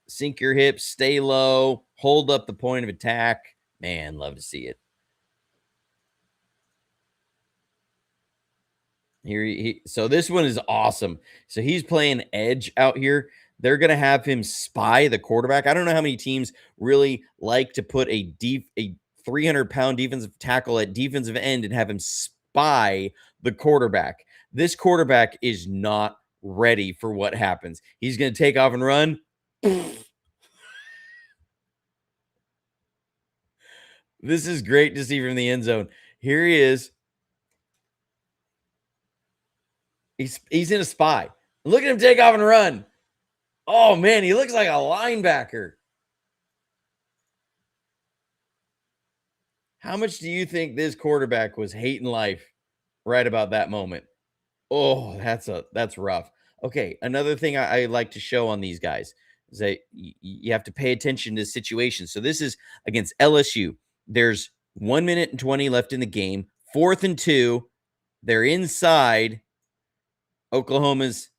Sink your hips, stay low, hold up the point of attack. Man, love to see it. Here, so this one is awesome. So he's playing edge out here. They're going to have him spy the quarterback. I don't know how many teams really like to put a 300-pound defensive tackle at defensive end and have him spy the quarterback. This quarterback is not ready for what happens. He's going to take off and run. This is great to see from the end zone. Here he is. He's in a spy. Look at him take off and run. Oh, man, he looks like a linebacker. How much do you think this quarterback was hating life right about that moment? Oh, that's rough. Okay, another thing I like to show on these guys is that you have to pay attention to situations. So this is against LSU. There's 1 minute and 20 left in the game. 4th and 2. They're inside Oklahoma's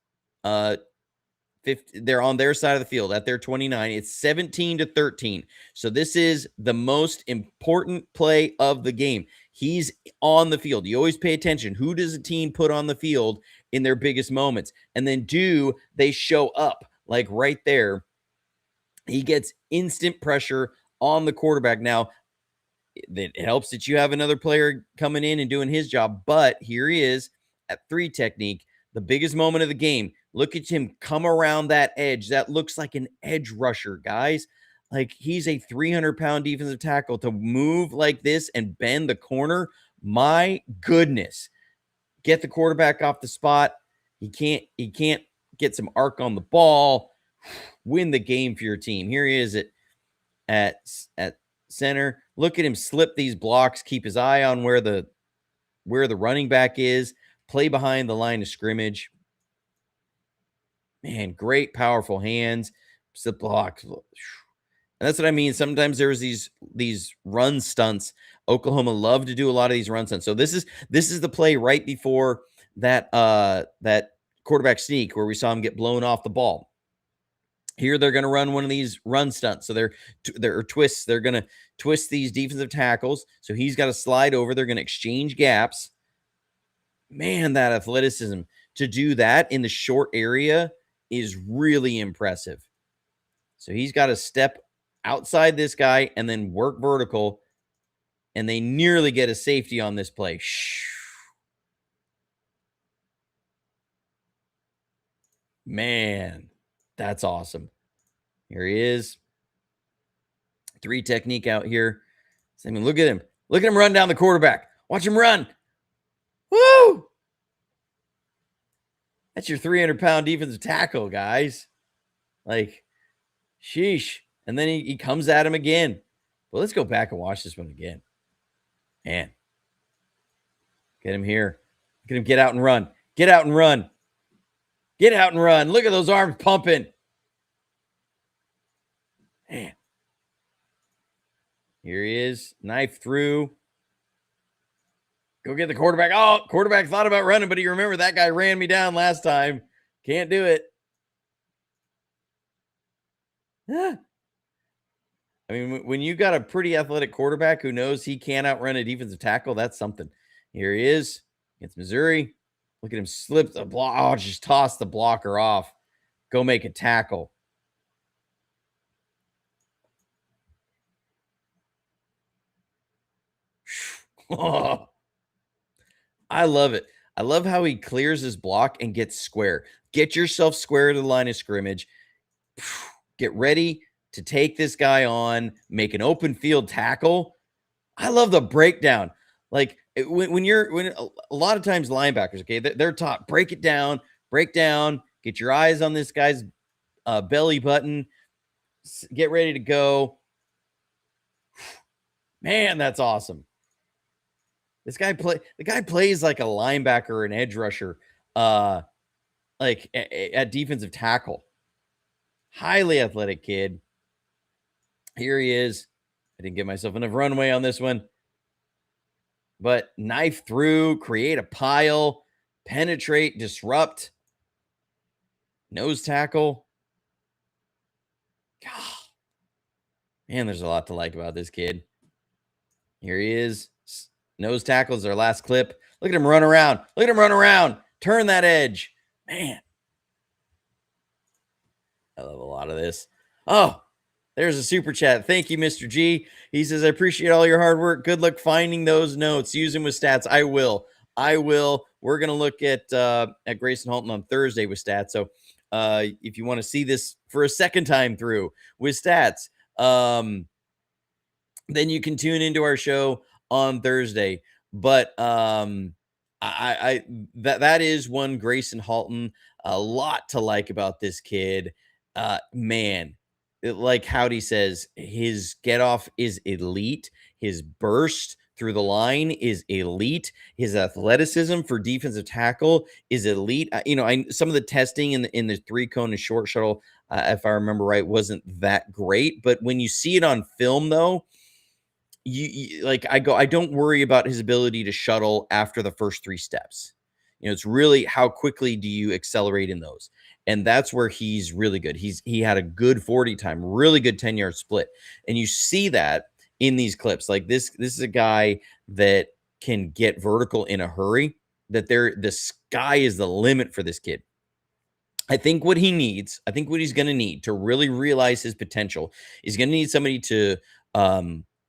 50, they're on their side of the field at their 29. It's 17-13. So this is the most important play of the game. He's on the field. You always pay attention. Who does a team put on the field in their biggest moments? And then do they show up? Like right there, he gets instant pressure on the quarterback. Now, it helps that you have another player coming in and doing his job. But here he is at 3 technique, the biggest moment of the game. Look at him come around that edge. That looks like an edge rusher, guys. Like he's a 300-pound defensive tackle to move like this and bend the corner. My goodness. Get the quarterback off the spot. He can't get some arc on the ball. Win the game for your team. Here he is at center. Look at him slip these blocks, keep his eye on where the running back is, play behind the line of scrimmage. Man, great, powerful hands. Slip blocks. And that's what I mean. Sometimes there's these run stunts. Oklahoma love to do a lot of these run stunts. So this is the play right before that quarterback sneak where we saw him get blown off the ball. Here they're going to run one of these run stunts. So they're twists. They're going to twist these defensive tackles. So he's got to slide over. They're going to exchange gaps. Man, that athleticism to do that in the short area is really impressive. So he's got to step outside this guy and then work vertical. And they nearly get a safety on this play. Man, that's awesome. Here he is. 3 technique out here. I mean, look at him. Look at him run down the quarterback. Watch him run. Woo! That's your 300-pound defensive tackle, guys. Like, sheesh. And then he comes at him again. Well, let's go back and watch this one again. Man. Get him here. Get him get out and run. Get out and run. Get out and run. Look at those arms pumping. Man. Here he is. Knife through. Go get the quarterback. Oh, quarterback thought about running, but he remembered that guy ran me down last time. Can't do it. I mean, when you got a pretty athletic quarterback who knows he can't outrun a defensive tackle, that's something. Here he is against Missouri. Look at him slip the block. Oh, just toss the blocker off. Go make a tackle. Oh, I love it. I love how he clears his block and gets square. Get yourself square to the line of scrimmage. Get ready to take this guy on, make an open field tackle. I love the breakdown. Like when a lot of times linebackers, okay, they're taught break it down, break down, get your eyes on this guy's belly button, get ready to go. Man, that's awesome. The guy plays like a linebacker or an edge rusher, like at defensive tackle. Highly athletic kid. Here he is. I didn't give myself enough runway on this one. But knife through, create a pile, penetrate, disrupt, nose tackle. God. Man, there's a lot to like about this kid. Here he is. Nose tackle is our last clip. Look at him run around. Look at him run around. Turn that edge. Man. I love a lot of this. Oh, there's a super chat. Thank you, Mr. G. He says, I appreciate all your hard work. Good luck finding those notes. Use them with stats. I will. We're going to look at Gracen Halton on Thursday with stats. So if you want to see this for a second time through with stats, then you can tune into our show on Thursday. But I that is one Gracen Halton. A lot to like about this kid. Man, like Howdy says, his get off is elite. His burst through the line is elite. His athleticism for defensive tackle is elite. Some of the testing in the three cone and short shuttle, if I remember right, wasn't that great. But when you see it on film, though, I don't worry about his ability to shuttle after the first three steps. It's really how quickly do you accelerate in those, and that's where he's really good. He had a good 40 time, really good 10-yard split, and you see that in these clips. Like this is a guy that can get vertical in a hurry. The sky is the limit for this kid. I think what he's going to need to really realize his potential is going to need somebody to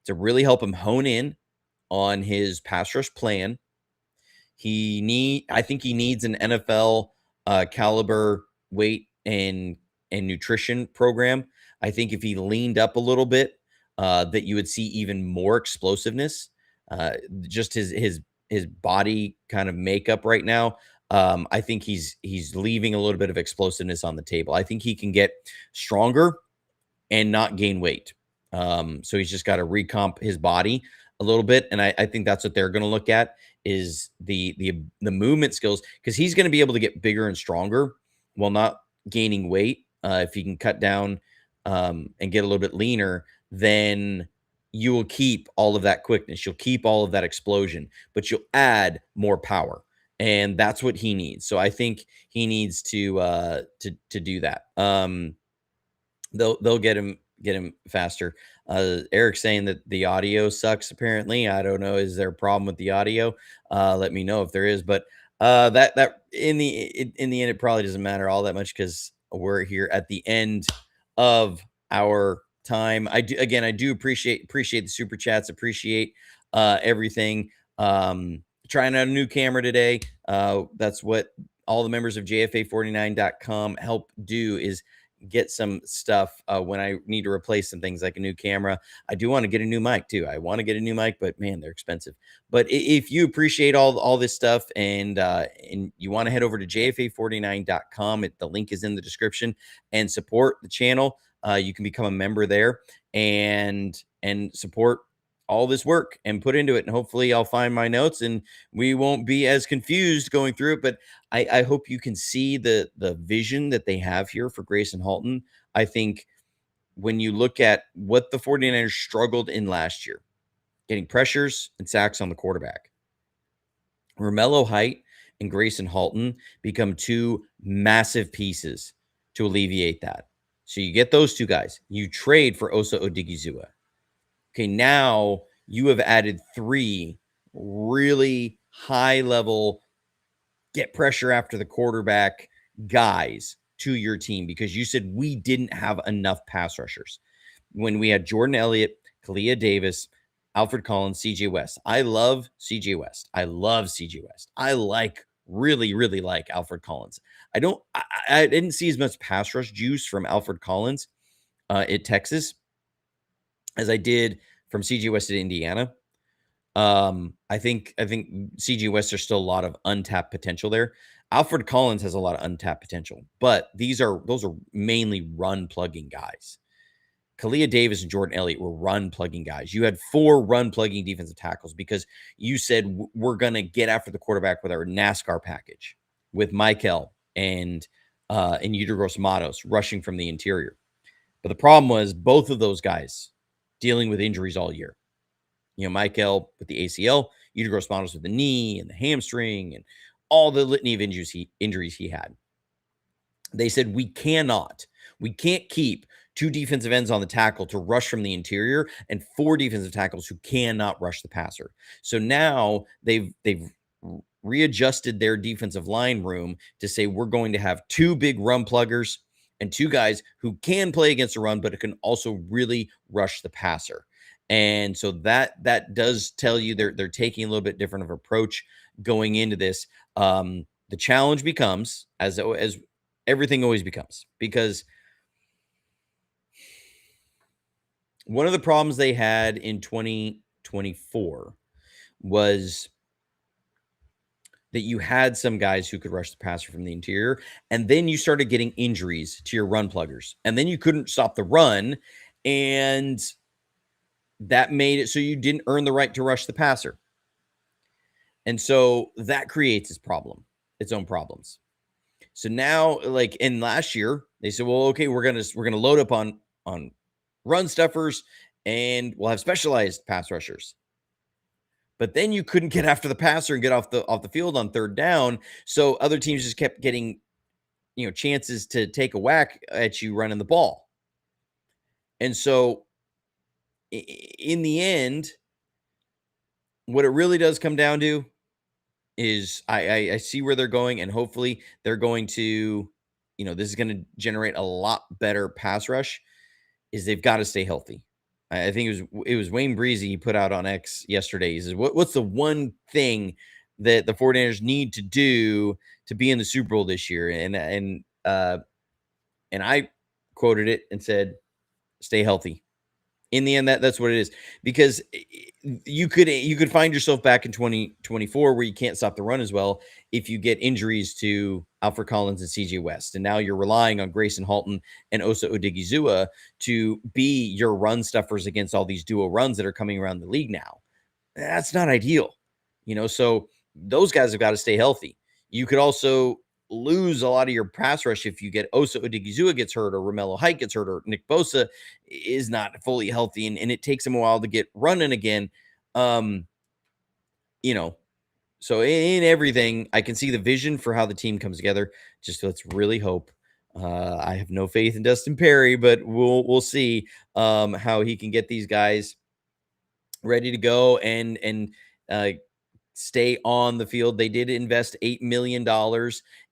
really help him hone in on his pass rush plan. I think he needs an NFL caliber weight and nutrition program. I think if he leaned up a little bit, that you would see even more explosiveness. Just his body kind of makeup right now. I think he's leaving a little bit of explosiveness on the table. I think he can get stronger and not gain weight. So he's just got to recomp his body a little bit. And I think that's what they're going to look at is the movement skills, because he's going to be able to get bigger and stronger while not gaining weight. If he can cut down and get a little bit leaner, then you will keep all of that quickness. You'll keep all of that explosion, but you'll add more power. And that's what he needs. So I think he needs to do that. They'll get him faster. Eric's saying that the audio sucks. Apparently, I don't know. Is there a problem with the audio? Let me know if there is. But that in the end, it probably doesn't matter all that much because we're here at the end of our time. I do appreciate the super chats. Appreciate everything. Trying out a new camera today. That's what all the members of JFA49.com help do, is get some stuff when I need to replace some things like a new camera. I do want to get a new mic too. I want to get a new mic, but man, they're expensive. But if you appreciate all this stuff and you want to head over to JFA49.com, the link is in the description, and support the channel. You can become a member there and support all this work and put into it. And hopefully I'll find my notes and we won't be as confused going through it. But I hope you can see the vision that they have here for Gracen Halton. I think when you look at what the 49ers struggled in last year, getting pressures and sacks on the quarterback, Romello Height and Gracen Halton become two massive pieces to alleviate that. So you get those two guys. You trade for Osa Odigizua. Okay, now you have added three really high-level get pressure after the quarterback guys to your team, because you said we didn't have enough pass rushers when we had Jordan Elliott, Kalia Davis, Alfred Collins, CJ West. I love CJ West. I really like Alfred Collins. I didn't see as much pass rush juice from Alfred Collins at Texas as I did from CJ West at Indiana. I think CJ West, there's still a lot of untapped potential there. Alfred Collins has a lot of untapped potential, but those are mainly run plugging guys. Kalia Davis and Jordan Elliott were run plugging guys. You had 4 run plugging defensive tackles because you said we're going to get after the quarterback with our NASCAR package with Michael and Udagros Matos rushing from the interior. But the problem was both of those guys dealing with injuries all year. Michael with the ACL, Udagros Matos with the knee and the hamstring and all the litany of injuries he had. They said we can't keep 2 defensive ends on the tackle to rush from the interior and 4 defensive tackles who cannot rush the passer. So now they've readjusted their defensive line room to say we're going to have 2 big run pluggers and 2 guys who can play against the run, but it can also really rush the passer. And so that does tell you they're taking a little bit different of approach going into this. The challenge becomes, as everything always becomes, because one of the problems they had in 2024 was that you had some guys who could rush the passer from the interior, and then you started getting injuries to your run pluggers, and then you couldn't stop the run, and that made it so you didn't earn the right to rush the passer. And so that creates its own problems. So now, like in last year, they said, well, okay, we're gonna load up on run stuffers, and we'll have specialized pass rushers. But then you couldn't get after the passer and get off the field on third down. So other teams just kept getting, chances to take a whack at you running the ball. And so in the end, what it really does come down to is I see where they're going, and hopefully they're going to, this is going to generate a lot better pass rush. Is they've got to stay healthy. I think it was Wayne Breezy he put out on X yesterday. He says, what's the one thing that the 49ers need to do to be in the Super Bowl this year? And I quoted it and said, stay healthy. In the end, that's what it is, because you could find yourself back in 2024 where you can't stop the run as well if you get injuries to Alfred Collins and CJ West, and now you're relying on Gracen Halton and Osa Odigizua to be your run stuffers against all these duo runs that are coming around the league now. That's not ideal, so those guys have got to stay healthy. You could also lose a lot of your pass rush if you get Osa Odigizua gets hurt, or Romello Height gets hurt, or Nick Bosa is not fully healthy, and it takes him a while to get running again. So in everything, I can see the vision for how the team comes together. Just let's really hope. I have no faith in Dustin Perry, but we'll see how he can get these guys ready to go and stay on the field. They did invest $8 million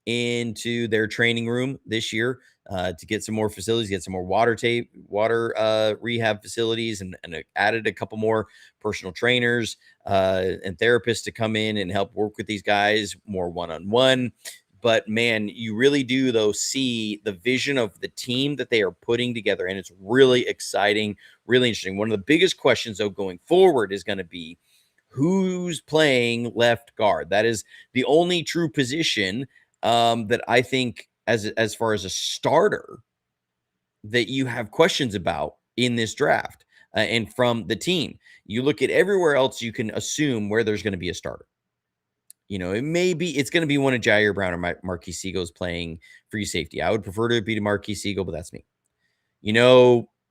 into their training room this year to get some more facilities, get some more water rehab facilities, and added a couple more personal trainers and therapists to come in and help work with these guys more one-on-one. But man, you really do, though, see the vision of the team that they are putting together, and it's really exciting, really interesting. One of the biggest questions, though, going forward is going to be who's playing left guard. That is the only true position that I think, as far as a starter, that you have questions about in this draft. And from the team, you look at everywhere else, you can assume where there's going to be a starter. It's going to be one of Jair Brown or Marquise Siegel's playing free safety. I would prefer to be to Marquise Siegel, but that's me.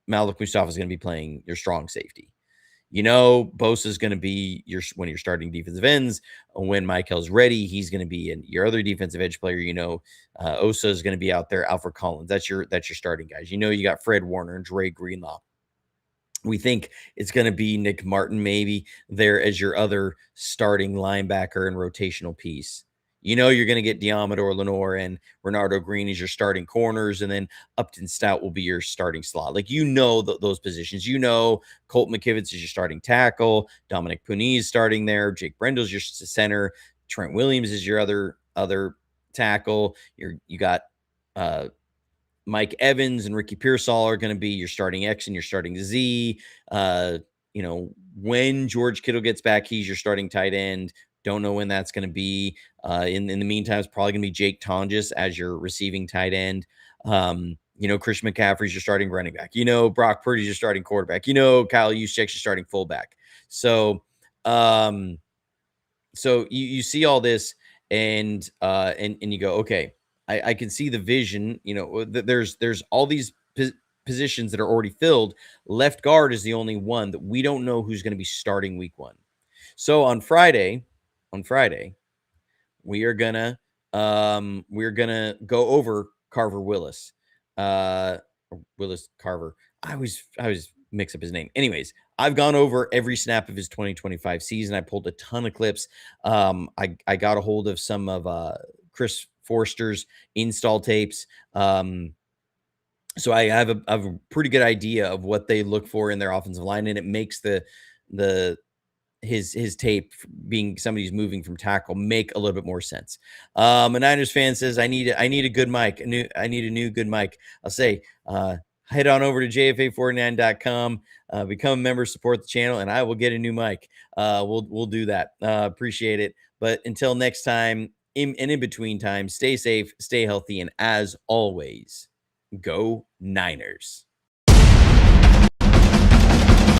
Malik Mustafa is going to be playing your strong safety. Bosa is going to be one of your starting defensive ends. When Michael's ready, he's going to be your other defensive edge player. Osa is going to be out there. Alfred Collins, that's your starting guys. You got Fred Warner and Dre Greenlaw. We think it's going to be Nick Martin maybe there as your other starting linebacker and rotational piece. You're going to get Diamador Lenore and Renardo Green as your starting corners, and then Upton Stout will be your starting slot. Those positions. Colt McKivitz is your starting tackle. Dominic Puni is starting there. Jake Brendel's your center. Trent Williams is your other tackle. You got Mike Evans and Ricky Pearsall are going to be your starting X and your starting Z. When George Kittle gets back, he's your starting tight end. Don't know when that's going to be. In the meantime, it's probably going to be Jake Tonjes as your receiving tight end. Christian McCaffrey's your starting running back. Brock Purdy's your starting quarterback. Kyle Juszczyk's your starting fullback. So you see all this, and you go, okay, I can see the vision. There's all these positions that are already filled. Left guard is the only one that we don't know who's going to be starting week 1. So on Friday, we're gonna go over Carver Willis. Willis Carver. I always mix up his name. Anyways, I've gone over every snap of his 2025 season. I pulled a ton of clips. I got a hold of some of Chris Forster's install tapes. So I have a pretty good idea of what they look for in their offensive line, and it makes the his tape being somebody who's moving from tackle make a little bit more sense. A Niners fan says, I need a good mic. I need a new good mic. I'll say, head on over to jfa49.com, become a member, support the channel, and I will get a new mic. We'll do that. Appreciate it. But until next time, in between time, stay safe, stay healthy, and as always, go Niners.